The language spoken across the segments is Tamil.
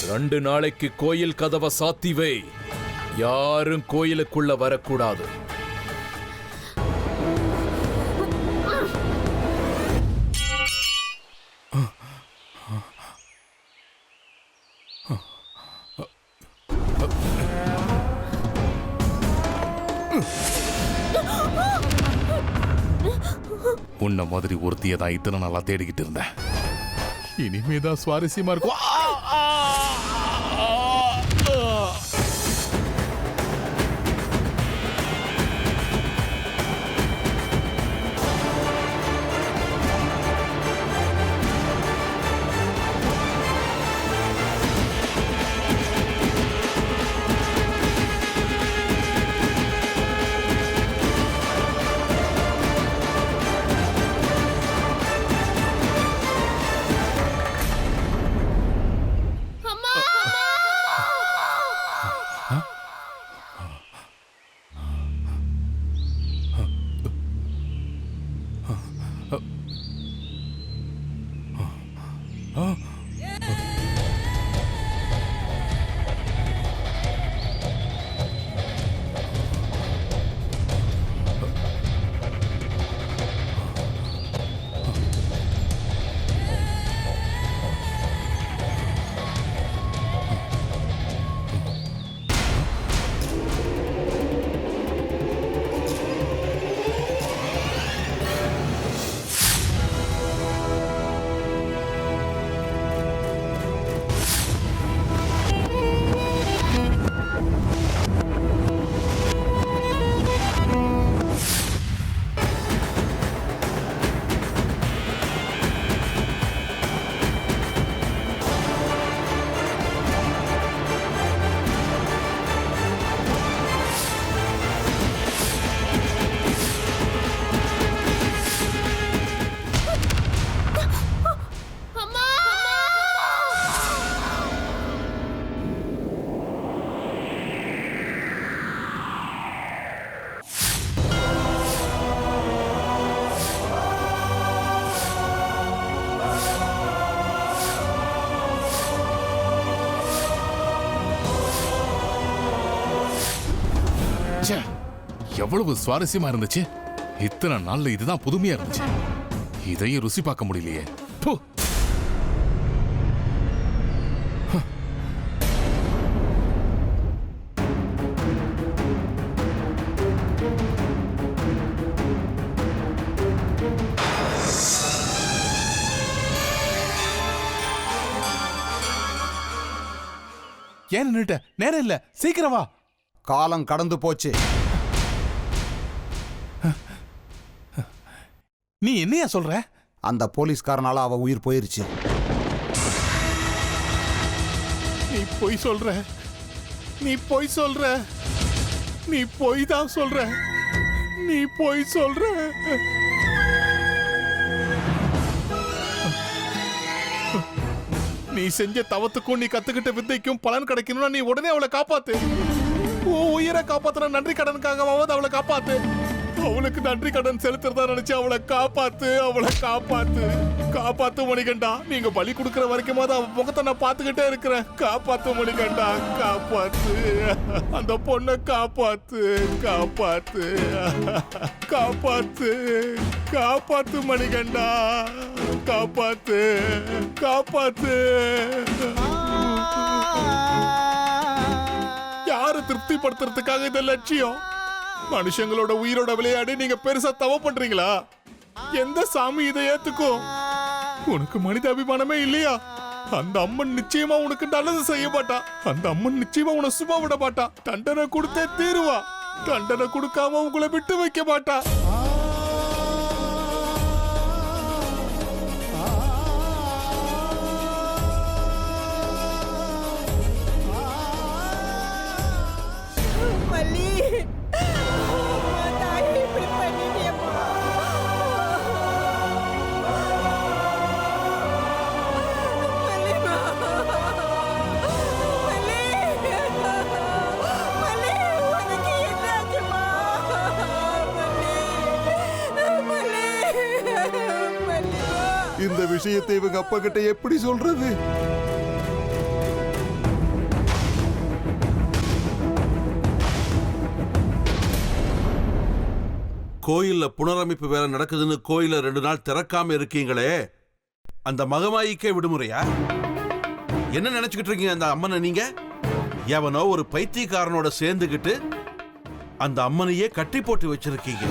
2 நாளைக்கு கோயில் கதவை சாத்திவை. யாரும் கோயிலுக்குள்ள வரக்கூடாது. உன்ன மாதிரி ஒருத்தியை தான் இத்தனை நாளா தேடிக்கிட்டு இருந்தேன். இனிமேதான் சுவாரஸ்யமா இருக்கும். எவ்வளவு சுவாரஸ்யமா இருந்துச்சு. இத்தனை நாள்ல இதுதான் புதுமையா இருந்துச்சு. இதையும் ருசி பார்க்க முடியலையே. ஏன் நின்னுட்ட? நேரம் இல்ல, சீக்கிரம் வா. காலம் கடந்து போச்சு. நீ என்னையா சொல்ற? அந்த போலீஸ்காரனால அவ உயிர் போயிருச்சு. நீ பொய் சொல்ற. நீ பொய் சொல்ற. நீ பொய் தான் சொல்ற. நீ பொய் சொல்ற. நீ செஞ்ச தவத்துக்கும் நீ கத்துக்கிட்ட வித்தைக்கும் பலன் கிடைக்கணும்னா நீ உடனே அவளை காப்பாத்து. உயிரை காப்பாத்துற நன்றி கடனுக்காகவாவது அவளை காப்பாத்து. அவளுக்கு நன்றி கடன் செலுத்துறதா நினைச்சு அவளை காப்பாத்து. அவளை காப்பாத்து. காப்பாத்து மணிகண்டா. நீங்க பலி கொடுக்கற வரைக்கும் அவ முகத்தை நான் பாத்துக்கிட்டே இருக்கிறேன். காப்பாத்து மணிகண்டா. காப்பாத்து. அந்த பொண்ணை காப்பாத்து. காப்பாத்து. காப்பாத்து. காப்பாத்து மணிகண்டா. காப்பாத்து. காப்பாத்து. யாரு திருப்திப்படுத்துறதுக்காக இந்த லட்சியம்? மனுஷங்களோட உயிரோட விளையாடி நீங்க பெருசா தவம் பண்றீங்களா? எந்த சாமி இதை ஏத்துக்கும்? உனக்கு மனித அபிமானமே இல்லையா? அந்த அம்மன் நிச்சயமா உனக்கு நல்லது செய்ய மாட்டா. அந்த அம்மன் நிச்சயமா உன சும்மா விட மாட்டா. தண்டனை கொடுத்தே தீருவா. தண்டனை கொடுக்காம உங்களை விட்டு வைக்க மாட்டா. இந்த விஷயத்தை இவங்க அப்பா கிட்ட எப்படி சொல்றது? கோயில்ல புனரமைப்பு வேலை நடக்குதுன்னு கோயில 2 நாள் திறக்காம இருக்கீங்களே, அந்த மகமாயிக்கே விடுமுறையா? என்ன நினைச்சுக்கிட்டு இருக்கீங்க அந்த அம்மனை நீங்க? எவனோ ஒரு பைத்தியக்காரனோட சேர்ந்துகிட்டு அந்த அம்மனையே கட்டி போட்டு வச்சிருக்கீங்க.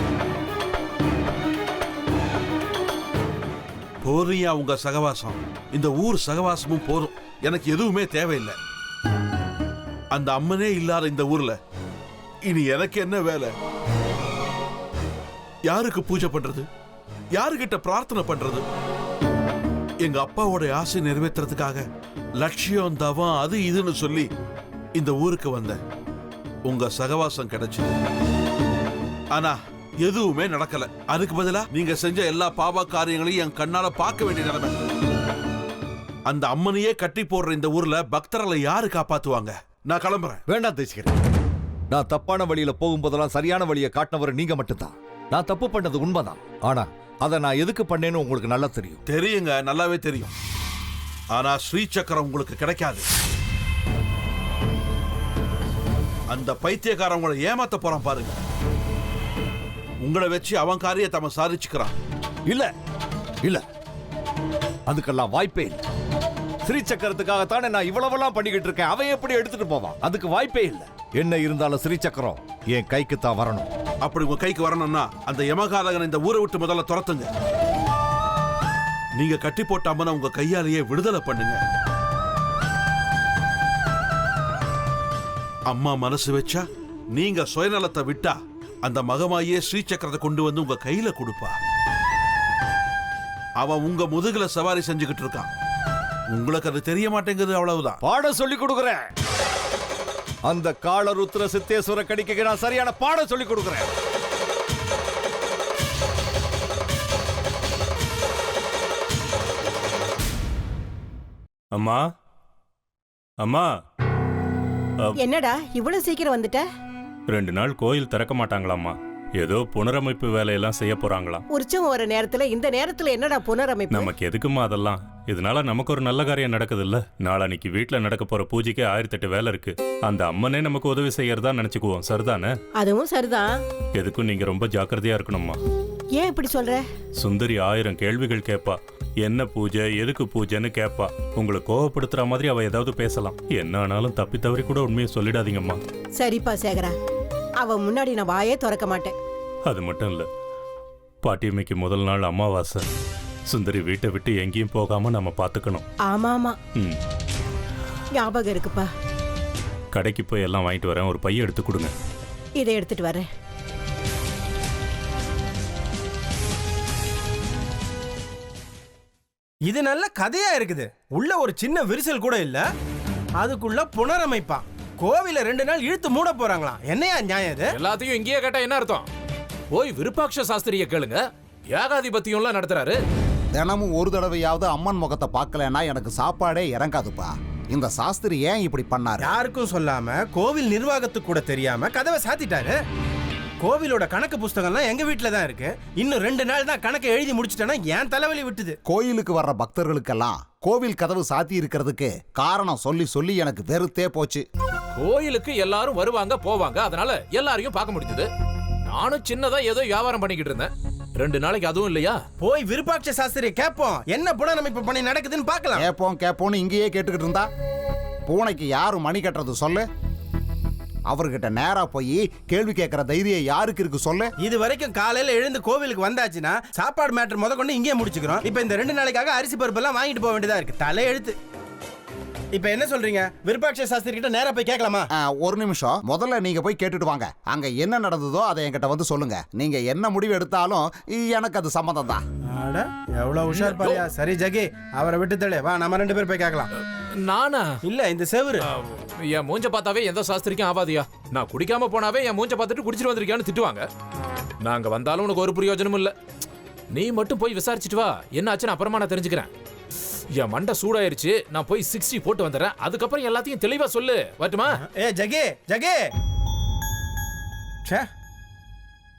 போறியா உங்க சகவாசம்? இந்த ஊர் சகவாசமும் போதும், எனக்கு எதுவுமே தேவையில்லை. அந்த அம்மனே இல்லாத இந்த ஊர்ல இனி எனக்கு என்ன வேலை? யாருக்கு பூஜை பண்றது? யாருகிட்ட பிரார்த்தனை பண்றது? எங்க அப்பாவோட ஆசை நிறைவேற்றுறதுக்காக லட்சியம் தவம் அது இதுன்னு சொல்லி இந்த ஊருக்கு வந்த உங்க சகவாசம் கிடைச்சு, ஆனா எதுவுமே நடக்கல. அதுக்கு பதிலா நீங்க செஞ்ச எல்லா பாவ காரியங்களையும் என் கண்ணால பார்க்க வேண்டிய நிலைமை. அந்த அம்மனையே கட்டி போடுற இந்த ஊர்ல பக்தர்களை யாரு காப்பாத்துவாங்க? நான் கிளம்புறேன். வேண்டாம் தேசிக்கிறேன். நான் தப்பான வழியில போகும்போதெல்லாம் சரியான வழியை காட்டினவர் நீங்க மட்டும்தான். நான் தப்பு பண்ணது உண்மைதான், ஆனா அதை நான் எதுக்கு பண்ணேன்னு உங்களுக்கு நல்லா தெரியும். தெரியுங்க, நல்லாவே தெரியும். ஆனா ஸ்ரீ சக்கரம் உங்களுக்கு கிடைக்காது. அந்த பைத்தியக்காரன் உங்களை ஏமாத்த போறான் பாருங்க. உங்களை வச்சு அவன் காரியத்தை அவன் சாதிச்சுக்கிறான். இல்ல இல்ல, அதுக்கெல்லாம் வாய்ப்பே இல்லை. ஸ்ரீ சக்கரத்துக்காகத்தானே நான் இவ்வளவெல்லாம் பண்ணிக்கிட்டு இருக்கேன். அவன் எப்படி எடுத்துட்டு போவான்? அதுக்கு வாய்ப்பே இல்லை. என்ன இருந்தாலும் ஸ்ரீ சக்கரம் என் கைக்கு தான் வரணும். அப்படி உங்க கைக்கு வரணும்னா அந்த யமகாரகனை இந்த ஊரை விட்டு முதல்ல துரத்துங்க. நீங்க கட்டி போட்ட அம்மனை உங்க கையாலேயே விடுதலை பண்ணுங்க. அம்மா மனசு வச்சா, நீங்க சுயநலத்தை விட்டா அந்த மகமாயே ஸ்ரீ சக்கரத்தை கொண்டு வந்து உங்க கையில கொடுப்பா. அவன் உங்க முதுகுல சவாரி செஞ்சுக்கிட்டு இருக்கான். உங்களுக்கு அது தெரிய மாட்டேங்குது, அவ்வளவுதான். பாடம் சொல்லி கொடுக்குறேன். அந்த காளருத்ர சித்தேஸ்வர கடிக்க நான் சரியான பாடம் சொல்லி கொடுக்குறேன். அம்மா, அம்மா. என்னடா இவ்வளவு சீக்கிரம் வந்துட்ட? 2 நாள் கோயில் திறக்க மாட்டாங்களாம்மா. ஏதோ புனரமைப்பு வேலையெல்லாம் செய்ய போறாங்களாம். உற்சவம் ஒரு நேரத்துல இந்த நேரத்துல என்னடா புனரமைப்பு? நமக்கு எதுக்குமா அதெல்லாம்? இதனால நமக்கு ஒரு நல்ல காரியம் நடக்குது இல்ல. நாளைக்கு வீட்டுல நடக்க போற பூஜைக்கு 1008 வேலை இருக்கு. அந்த அம்மனே நமக்கு உதவி செய்யறதா நினைச்சுக்குவோம், சரிதானே? அதுவும் சரிதான். எதுக்கும் நீங்க ரொம்ப ஜாக்கிரதையா இருக்கணும்மா. ஏன் இப்படி சொல்ற? சுந்தரி 1000 கேள்விகள் கேட்பா. என்ன பூஜை, எதுக்கு பூஜைன்னு கேட்பா. உங்களை கோவப்படுத்துற மாதிரி அவ ஏதாவது பேசலாம். என்ன ஆனாலும் தப்பி தவறி கூட உண்மையை சொல்லிடாதீங்கம்மா. சரிப்பா சேகரா, அவ முன்னாடி நான் வாயே திறக்க மாட்டேன். அது மட்டும் இல்ல, பாட்டியம்மைக்கு முதல் நாள் அமாவாசை. சுந்தரி வீட்டை விட்டு எங்கேயும் போகாம நம்ம பாத்துக்கணும். ஆமா ஆமா, ஞாபகம் இருக்குப்பா. கடைக்கு போய் எல்லாம் வாங்கிட்டு வரேன், ஒரு பைய எடுத்து கொடுங்க. இதை எடுத்துட்டு வரேன். இது நல்ல கதையா இருக்குது. உள்ள ஒரு சின்ன விரிசல் கூட இல்ல, அதுக்குள்ள புனரமைப்பா. கோவில 2 நாள் இழுத்து மூட போறாங்களாம். என்னையா நியாயம் இது? எல்லாத்தையும் இங்கேயே கேட்டா என்ன அர்த்தம்? போய் விருப்பாட்ச சாஸ்திரிய கேளுங்க, ஏகாதிபத்தியம்லாம் நடத்துறாரு. தினமும் ஒரு தடவையாவது அம்மன் முகத்தை பார்க்கலன்னா எனக்கு சாப்பாடே இறங்காதுப்பா. இந்த சாஸ்திரி ஏன் இப்படி பண்ணாரு? யாருக்கும் சொல்லாம கோவில் நிர்வாகத்துக்கு கூட தெரியாம கதவை சாத்திட்டாரு. கோவிலோட கணக்கு புஸ்தகம்லாம் எங்க வீட்டுல தான் இருக்கு. இன்னும் 2 நாள் தான் கணக்கை எழுதி முடிச்சிட்டேன்னா என் தலைவலி விட்டுது. கோயிலுக்கு வர்ற பக்தர்களுக்கெல்லாம் கோவில் கதவு சாத்தி இருக்கிறதுக்கு காரணம் சொல்லி சொல்லி எனக்கு வெறுத்தே போச்சு. கோயிலுக்கு எல்லாரும் வருவாங்க போவாங்க, அதனால எல்லாரையும் பார்க்க முடிஞ்சது. நானும் சின்னதா ஏதோ வியாபாரம் பண்ணிக்கிட்டு இருந்தேன். 2 நாளைக்கு அதுவும் இல்லையா? போய் விருப்பாட்ச சாஸ்திரியை கேட்போம், என்ன புனரமைப்பு பண்ணி நடக்குதுன்னு பார்க்கலாம். கேட்போம்னு இங்கேயே கேட்டுக்கிட்டு இருந்தா பூனைக்கு யாரு மணி கட்டுறது சொல்லு? அவர்கிட்ட நேரா போய் கேள்வி கேட்கிற தைரியம் யாருக்கு இருக்கு சொல்லு? இது வரைக்கும் காலையில எழுந்து கோவிலுக்கு வந்தாச்சுன்னா சாப்பாடு மேட்டர் முத கொண்டு இங்கே முடிச்சுக்கிறோம். இப்ப இந்த 2 நாளைக்காக அரிசி பருப்பு எல்லாம் வாங்கிட்டு போக வேண்டியதா இருக்கு. தலை எழுத்து. இப்ப என்ன சொல்றீங்க? விருப்பாட்ச சாஸ்திரி கிட்ட நேரா போய் கேட்கலாமா? ஒரு நிமிஷம், முதல்ல நீங்க போய் கேட்டுட்டு வாங்க. அங்க என்ன நடந்ததோ அதை என்கிட்ட வந்து சொல்லுங்க. நீங்க என்ன முடிவு எடுத்தாலும் எனக்கு அது சம்மதம் தான். எவ்வளவு உஷார் பாரியா. சரி ஜகி, அவரை விட்டு தள்ளு. வா, நம்ம 2 பேர் போய் கேட்கலாம். நானா? இல்ல, இந்த செவரு என் மூஞ்ச பார்த்தாவே எந்த சாஸ்திரிக்கும் ஆபாதியா? நான் குடிக்காம போனாவே என் மூஞ்ச பார்த்துட்டு குடிச்சிட்டு வந்திருக்கியான்னு திட்டுவாங்க. நாங்க வந்தாலும் உனக்கு ஒரு பிரயோஜனமும் இல்ல. நீ மட்டும் போய் விசாரிச்சுட்டு வா, என்ன ஆச்சுன்னு அப்புறமா நான் தெரிஞ்சுக்கிறேன். என் மண்டை சூடாயிருச்சு, நான் போய் 60 போட்டு வந்துடுறேன். அதுக்கப்புறம் எல்லாத்தையும் தெளிவா சொல்லு. வரட்டுமா? ஏ ஜகே, ஜகே,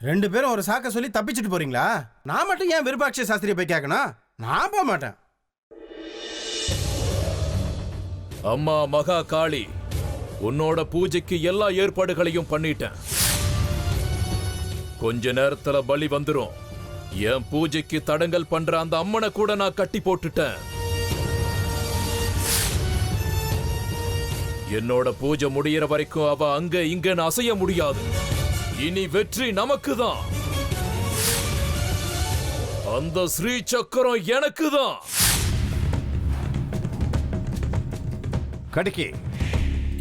2 பேரும் ஒரு சாக்க சொல்லி தப்பிச்சுட்டு போறீங்களா? நான் மட்டும் ஏன் விருப்பாட்ச சாஸ்திரியை போய் கேட்கணும்? நான் போக மாட்டேன். அம்மா மகா காளி, உன்னோட பூஜைக்கு எல்லா ஏற்பாடுகளையும் பண்ணிட்டேன். கொஞ்ச நேரத்துல பலி வந்துரும். என் பூஜைக்கு தடங்கல் பண்ற அந்த அம்மனை கூட நான் கட்டி போட்டுட்டேன். என்னோட பூஜை முடியற வரைக்கும் அவ அங்க இங்கன்னு அசைய முடியாது. இனி வெற்றி நமக்கு தான். அந்த ஸ்ரீ சக்கரம் எனக்கு தான். கடிக்கி,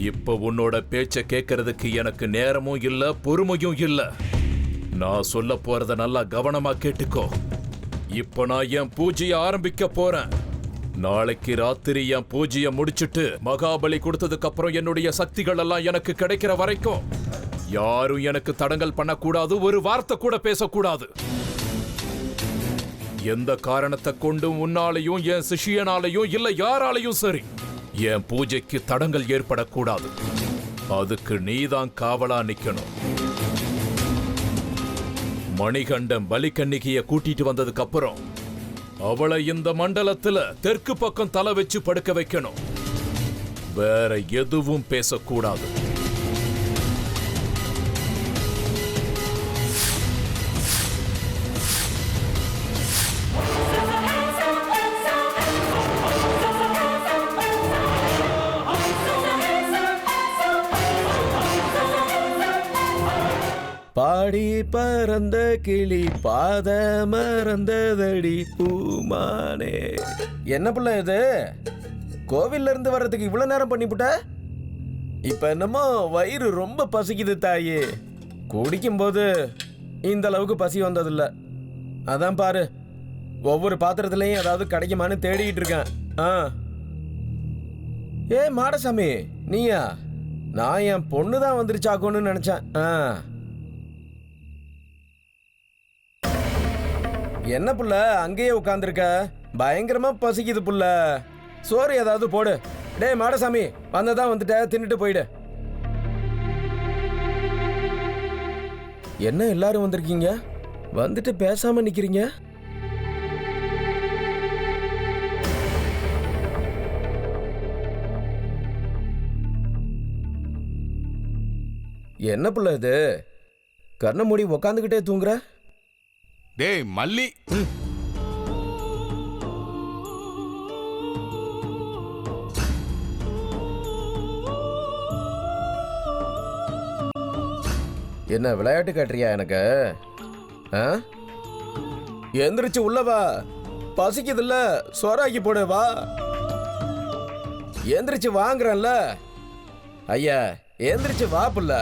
இப்ப உன்னோட பேச்ச கேட்கறதுக்கு எனக்கு நேரமும் இல்ல, பொறுமையும் இல்ல. நான் சொல்ல போறத நல்லா கவனமா கேட்டுக்கோ. இப்ப நான் என் பூஜையை ஆரம்பிக்க போறேன். நாளைக்கு ராத்திரி என் பூஜையை முடிச்சிட்டு மகாபலி கொடுத்ததுக்கு அப்புறம் என்னுடைய சக்திகள் எல்லாம் எனக்கு கிடைக்கிற வரைக்கும் யாரும் எனக்கு தடங்கல் பண்ணக்கூடாது, ஒரு வார்த்தை கூட பேசக்கூடாது. எந்த காரணத்தை கொண்டும் உன்னாலையும் என் சிஷியனாலையும் இல்ல யாராலையும் சரி என் பூஜைக்கு தடங்கல் ஏற்படக்கூடாது. அதுக்கு நீதான் காவலா நிக்கணும். மணிகண்டம் பலிகன்னிகைய கூட்டிட்டு வந்ததுக்கு அப்புறம் அவளை இந்த மண்டலத்துல தெற்கு பக்கம் தலை வச்சு படுக்க வைக்கணும். வேற எதுவும் பேசக்கூடாது. பாடி பறந்த கிளி பாத மறந்ததடி பூமானே. என்ன பிள்ளை இது? கோவில்ல இருந்து வர்றதுக்கு இவ்வளவு நேரம் பண்ணிவிட்ட? இப்ப என்னமோ வயிறு ரொம்ப பசிக்குது தாயே. குடிக்கும் போது இந்த அளவுக்கு பசி வந்ததில்ல. அதான் பாரு, ஒவ்வொரு பாத்திரத்திலையும் ஏதாவது கிடைக்குமான்னு தேடிட்டு இருக்கேன். ஏ மாடசாமி, நீயா? நான் என் பொண்ணு தான் வந்துருச்சாக்கோன்னு நினைச்சேன். என்ன புள்ள அங்கேயே உட்காந்துருக்க? பயங்கரமா பசிக்குது புள்ள. சோறு ஏதாவது போடு. டேய் மாடசாமி, வந்ததான் வந்துட்ட, தின்னுட்டு போயிடு. என்ன எல்லாரும் வந்திருக்கீங்க, வந்துட்டு பேசாம நிக்கிறீங்க? என்ன புள்ள இது? கண்ணை மூடி உக்காந்துக்கிட்டே தூங்குற? டேய் மல்லி, என்ன விளையாட்டு காட்டுறியா எனக்கு? எந்திரிச்சு உள்ள வா. பசிக்குதுல்ல, சோறாக்கி போடு வா. எந்திரிச்சு வாங்குறேன்ல. ஐயா எந்திரிச்சு வா புள்ள.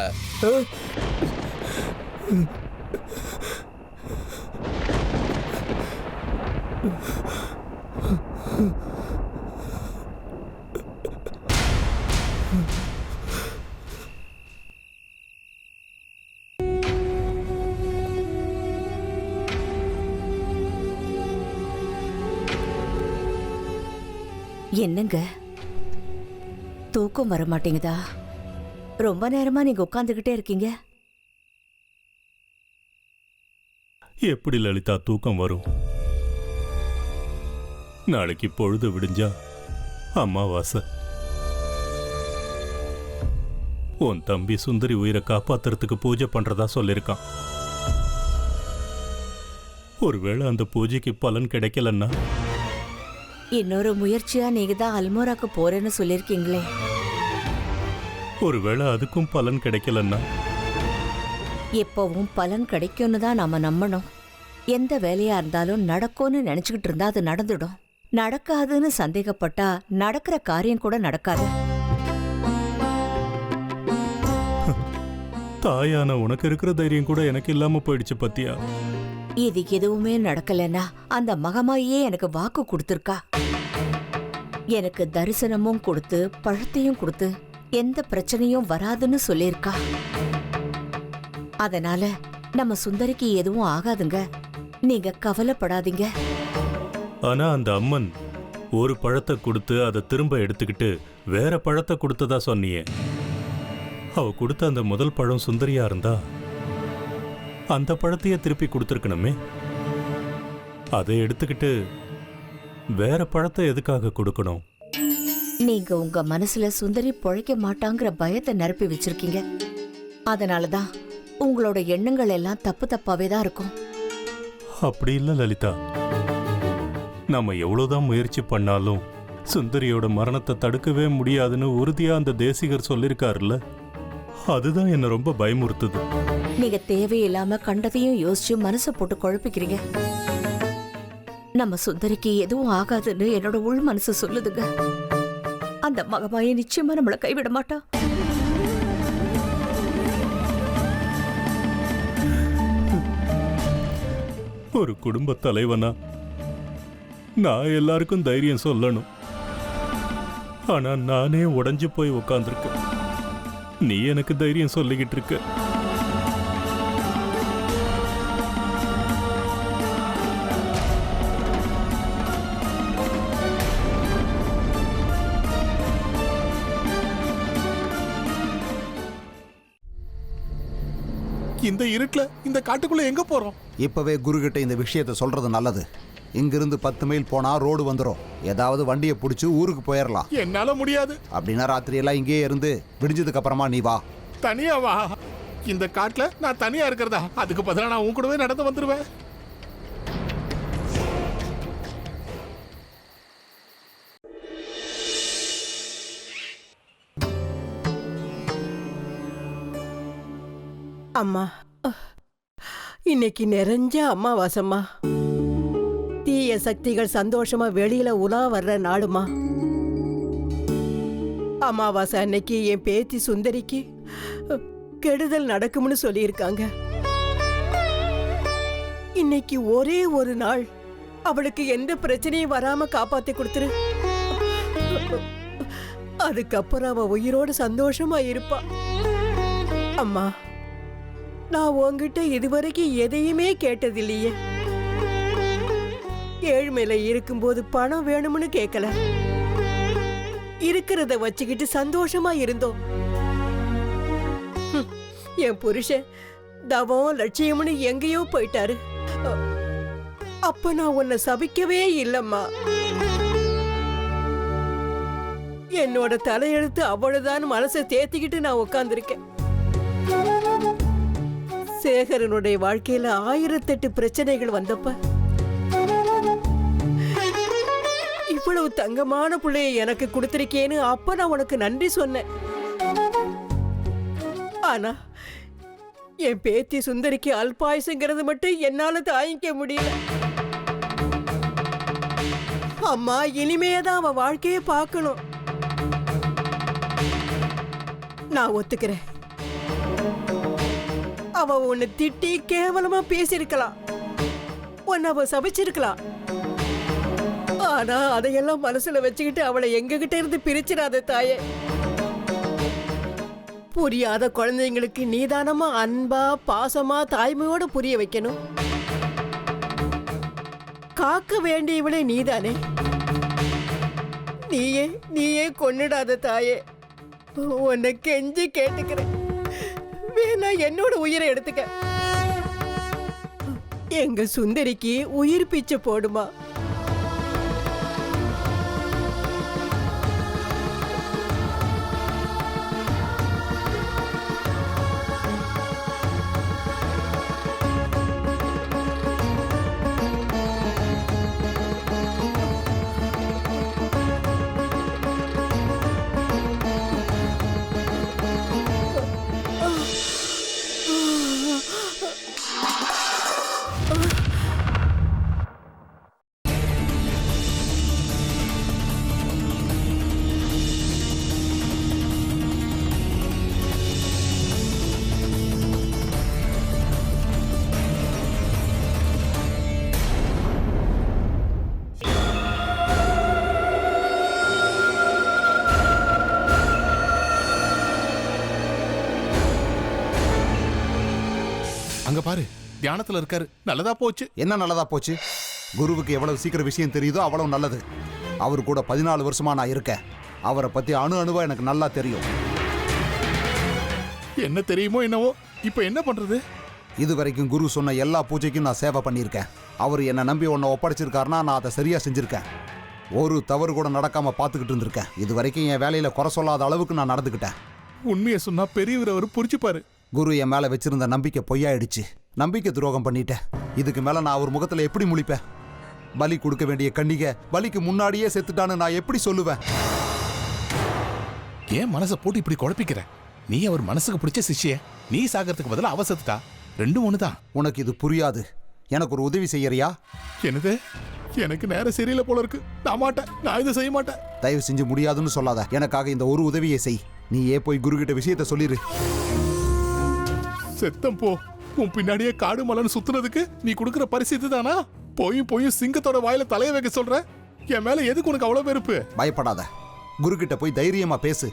என்னங்க தூக்கம் வர மாட்டேங்குதா? ரொம்ப நேரமா நீங்க உட்கார்ந்துகிட்டே இருக்கீங்க. எப்படி லலிதா தூக்கம் வரும்? நாளைக்கு பொழுது விடிஞ்சா அமாவாசை. உன் தம்பி சுந்தரி உயிரை காப்பாத்துறதுக்கு பூஜை பண்றதா சொல்லிருக்கான். ஒருவேளை அந்த பூஜைக்கு பலன் கிடைக்கலன்னா? இன்னொரு முயற்சியா நீங்க தான் அல்மோராக்கு போறேன்னு சொல்லிருக்கீங்களே. ஒருவேளை அதுக்கும் பலன் கிடைக்கலன்னா? எப்பவும் பலன் கிடைக்கும்னு தான் நாம நம்பணும். எந்த வேலையா இருந்தாலும் நடக்கும்னு நினைச்சுக்கிட்டு இருந்தா அது நடந்துடும். நடக்காதுன்னு சந்தேகப்பட்டா நடக்கிற காரியம் கூட நடக்காது. தாயான உனக்கு இருக்கிற தைரியம் கூட எனக்கு இல்லாம போயிடுச்சு பத்தியா? இது எதுவுமே நடக்கலன்னா அந்த மகமாயே எனக்கு வாக்கு கொடுத்திருக்கா. எனக்கு தரிசனமும் கொடுத்து பழத்தையும் கொடுத்து எந்த பிரச்சனையும் வராதுன்னு சொல்லியிருக்கா. அதனால நம்ம சுந்தரிக்கு எதுவும் ஆகாதுங்க, நீங்க கவலைப்படாதீங்க. ஆனா அந்த அம்மன் ஒரு பழத்தை கொடுத்து அதை திரும்ப எடுத்துக்கிட்டு வேற பழத்தை கொடுத்ததா சொன்னியே. அவ கொடுத்த அந்த முதல் பழம் சுந்தரியா இருந்தா அந்த பழத்தையே திருப்பி கொடுத்துருக்கணுமே. அதை எடுத்துக்கிட்டு வேற பழத்தை எதுக்காக கொடுக்கணும்? நீங்க உங்க மனசுல சுந்தரி பொழைக்க மாட்டாங்கிற பயத்தை நிரப்பி வச்சிருக்கீங்க. அதனாலதான் உங்களோட எண்ணங்கள் எல்லாம் தப்பு தப்பாவே தான் இருக்கும். அப்படி இல்ல லலிதா. நாம எவ்வளவுதான் முயற்சி பண்ணாலும் சுந்தரியோட மரணத்தை தடுக்கவே முடியாதுன்னு உறுதியா அந்த தேசிகர் சொல்லிருக்காருல்ல, அதுதான் என்ன ரொம்ப பயமுறுத்துது. நீங்க தேவையில்லாம கண்டதையும் யோசிச்சு மனசை போட்டு குழப்பிக்கிறீங்க. நம்ம சுந்தரிக்கு எதுவும் ஆகாதுன்னு என்னோட உள் மனசு சொல்லுதுங்க. அந்த மகமாயை நிச்சயமா நம்மளை கைவிட மாட்டா. ஒரு குடும்ப தலைவனா நான் எல்லாருக்கும் தைரியம் சொல்லணும். ஆனா நானே உடைஞ்சு போய் உட்கார்ந்திருக்கேன். நீ எனக்கு தைரியம் சொல்லிக்கிட்டு இருக்க. இந்த இருட்டுல இந்த காட்டுக்குள்ள எங்க போறோம்? இப்பவே குரு கிட்ட இந்த விஷயத்தை சொல்றது நல்லது. இங்கிருந்து 10 மைல் போனா ரோடு வந்துடும். ஏதாவது வண்டியை பிடிச்சி ஊருக்கு போயிடலாம். என்னால முடியாது. அப்படின்னா ராத்திரி எல்லாம் இங்கேயே இருந்து விடிஞ்சதுக்கு அப்புறமா நீ வா. தனியா வா. இந்த காட்டுல நான் தனியா இருக்கிறதா? அதுக்கு பதிலா நான் உன் கூடவே நடந்து வந்துருவேன். அம்மா, இன்னைக்கு நிறைஞ்ச அம்மாவாசம்மா. தீய சக்திகள் சந்தோஷமா வெளியில உலா வர்ற நாடுமா. அமாவாசை அன்னைக்கு என் பேத்தி சுந்தரிக்கு கெடுதல் நடக்கும்னு சொல்லியிருக்காங்க. இன்னைக்கு ஒரே ஒரு நாள் அவளுக்கு எந்த பிரச்சனையும் வராம காப்பாத்தி கொடுத்துரு. அதுக்கப்புறம் அவ உயிரோடு சந்தோஷமா இருப்பா. அம்மா, நான் உன்கிட்ட இதுவரைக்கும் எதையுமே கேட்டதில்லையே. ஏழ்மையில இருக்கும்போது பணம் வேணும்னு கேட்கல. இருக்கிறத வச்சுக்கிட்டு சந்தோஷமா இருந்தோம். என் புருஷன் தவம் லட்சியம்னு எங்கேயோ போயிட்டாரு. அப்ப நான் உன்னை சபிக்கவே இல்லம்மா. என்னோட தலையெழுத்து அவ்வளவுதான் மனசை தேத்திக்கிட்டு நான் உட்கார்ந்துருக்கேன். சேகரனுடைய வாழ்க்கையில 1008 பிரச்சனைகள் வந்தப்ப இவ்வளவு தங்கமான பிள்ளைய எனக்கு கொடுத்திருக்கேன்னு அப்ப நான் உனக்கு நன்றி சொன்னேன். ஆனா என் பேத்தி சுந்தரிக்கு அல்பாயுசுங்கிறது மட்டும் என்னால தாங்கிக்க முடியல. அம்மா, இனிமேதான் அவ வாழ்க்கையை பார்க்கணும். நான் ஒத்துக்கிறேன். அவ உன்னை திட்டி கேவலமா பேசிருக்கலாம், உன்னை அவ சபிச்சிருக்கலாம். ஆனா அதையெல்லாம் மனசுல வச்சுக்கிட்டு அவளை எங்ககிட்ட இருந்து பிரிச்சிடாத தாயே. புரியாத குழந்தைங்களுக்கு நீதானமா அன்பா பாசமா தாய்மையோட புரிய வைக்கணும். காக்க வேண்டியவளே நீதானே. நீயே கொன்னுடாத தாயே. உன்னை கெஞ்சி கேட்டுக்கிறேன். வேணா என்னோட உயிரை எடுத்துக்க. எங்க சுந்தரிக்கு உயிர் பிச்சை போடுமா. அங்க பாரு, தியானத்துல இருக்காரு. நல்லதா போச்சு. என்ன நல்லதா போச்சு? குருவுக்கு எவ்வளவு சீக்கிரம் விஷயம் தெரியுதோ அவ்வளவு நல்லது. அவர் கூட 14 வருஷமா நான் இருக்கேன். அவரை பத்தி அணுவா எனக்கு நல்லா தெரியும். என்ன தெரியுமோ என்னவோ. இப்ப என்ன பண்றது? இதுவரைக்கும் குரு சொன்ன எல்லா பூஜைக்கும் நான் சேவை பண்ணியிருக்கேன். அவர் என்னை நம்பி உன்னை ஒப்படைச்சிருக்காருன்னா நான் அதை சரியா செஞ்சிருக்கேன். ஒரு தவறு கூட நடக்காம பார்த்துக்கிட்டு இருந்திருக்கேன். இது வரைக்கும் என் வேலையில குறை சொல்லாத அளவுக்கு நான் நடந்துக்கிட்டேன். உண்மையை சொன்னா பெரியவர் அவர் புரிச்சுப்பாரு. குரு என் மேல வச்சிருந்த நம்பிக்கை பொய்யாயிடுச்சு. நம்பிக்கை துரோகம் பண்ணிட்டேன். இதுக்கு மேல நான் அவர் முகத்துல எப்படி முழிப்பேன்? பலி கொடுக்க வேண்டிய கன்னிகை பலிக்கு முன்னாடியே செத்துட்டான்னு நான் எப்படி சொல்லுவேன்? ஏன் மனசை போட்டு இப்படி குழப்பிக்கிற? நீ அவர் மனசுக்கு பிடிச்ச சிஷ்ய, நீ சாகிறதுக்கு பதிலா அவ செத்துட்டா. ரெண்டும் ஒண்ணுதான். உனக்கு இது புரியாது. எனக்கு ஒரு உதவி செய்யறியா? என்னது? எனக்கு நேரம் சரியில்லை போல இருக்கு. நான் மாட்டேன், நான் இதை செய்ய மாட்டேன். தயவு செஞ்சு முடியாதுன்னு சொல்லாத. எனக்காக இந்த ஒரு உதவியை செய். நீயே போய் குரு கிட்ட விஷயத்த சொல்லிரு. செத்தம் போ. உன் பின்னாடியே காடு மலைன்னு சுத்துனதுக்கு நீ கொடுக்குற பரிசு இதுதானா? போய் சிங்கத்தோட வாயில தலைய வைக்க சொல்ற. என் மேல எதுக்கு உனக்கு அவ்வளவு வெறுப்பு? பயப்படாத. குரு கிட்ட போய் தைரியமா பேசு.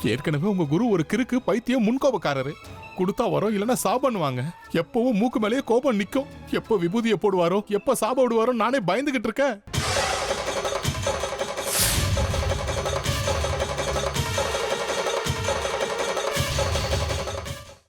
ஏற்கனவே உங்க குரு ஒரு கிறுக்கு பைத்தியம் முன்கோபக்காரரு. கொடுத்தா வரோம், இல்லைன்னா சாபன்னுவாங்க. எப்பவும் மூக்கு மேலேயே கோபம் நிக்கும். எப்போ விபூதியை போடுவாரோ, எப்போ சாப விடுவாரோ நானே பயந்துகிட்டு இருக்கேன்.